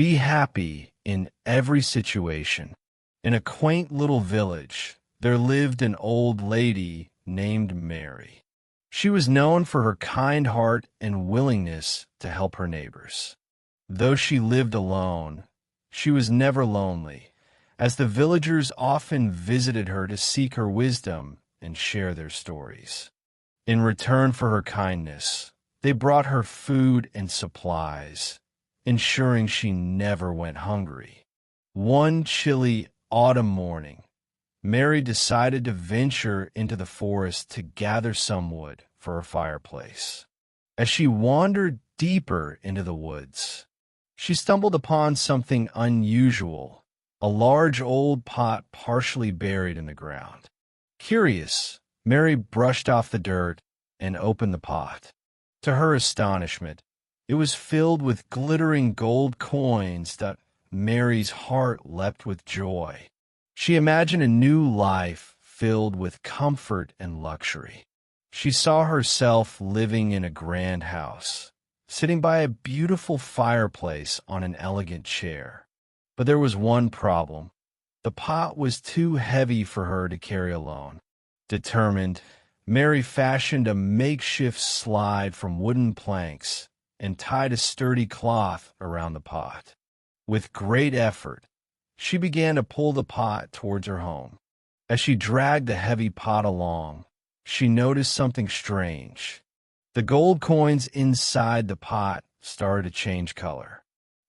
Be happy in every situation. In a quaint little village, there lived an old lady named Mary. She was known for her kind heart and willingness to help her neighbors. Though she lived alone, she was never lonely, as the villagers often visited her to seek her wisdom and share their stories. In return for her kindness, they brought her food and supplies, ensuring she never went hungry. One chilly autumn morning, Mary decided to venture into the forest to gather some wood for her fireplace. As she wandered deeper into the woods, she stumbled upon something unusual, a large old pot partially buried in the ground. Curious, Mary brushed off the dirt and opened the pot. To her astonishment, it was filled with glittering gold coins that Mary's heart leapt with joy. She imagined a new life filled with comfort and luxury. She saw herself living in a grand house, sitting by a beautiful fireplace on an elegant chair. But there was one problem. The pot was too heavy for her to carry alone. Determined, Mary fashioned a makeshift slide from wooden planks and tied a sturdy cloth around the pot. With great effort, she began to pull the pot towards her home. As she dragged the heavy pot along, she noticed something strange. The gold coins inside the pot started to change color.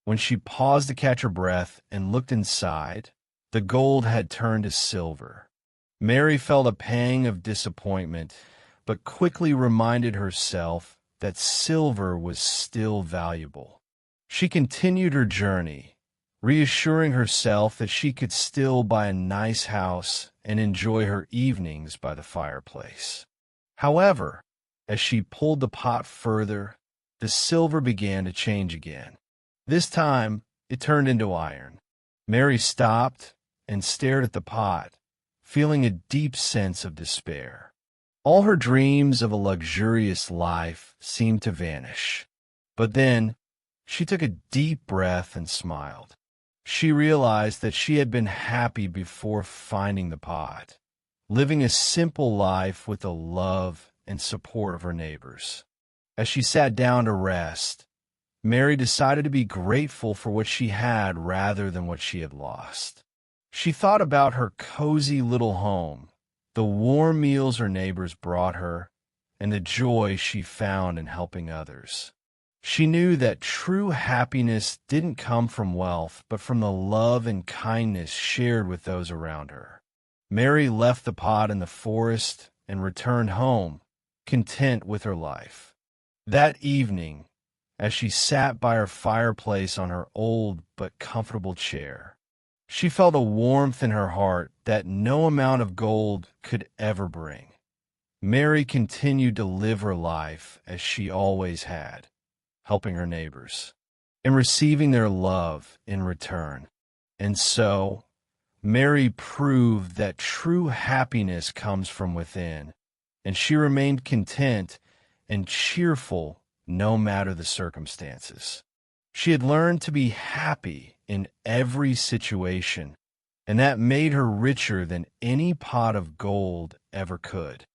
When she paused to catch her breath and looked inside, the gold had turned to silver. Mary felt a pang of disappointment, but quickly reminded herself that silver was still valuable. She continued her journey, reassuring herself that she could still buy a nice house and enjoy her evenings by the fireplace. However, as she pulled the pot further, the silver began to change again. This time, it turned into iron. Mary stopped and stared at the pot, feeling a deep sense of despair. All her dreams of a luxurious life seemed to vanish. But then, she took a deep breath and smiled. She realized that she had been happy before finding the pot, living a simple life with the love and support of her neighbors. As she sat down to rest, Mary decided to be grateful for what she had rather than what she had lost. She thought about her cozy little home, the warm meals her neighbors brought her, and the joy she found in helping others. She knew that true happiness didn't come from wealth, but from the love and kindness shared with those around her. Mary left the pot in the forest and returned home, content with her life. That evening, as she sat by her fireplace on her old but comfortable chair, she felt a warmth in her heart that no amount of gold could ever bring. Mary continued to live her life as she always had, helping her neighbors and receiving their love in return. And so, Mary proved that true happiness comes from within, and she remained content and cheerful no matter the circumstances. She had learned to be happy in every situation, and that made her richer than any pot of gold ever could.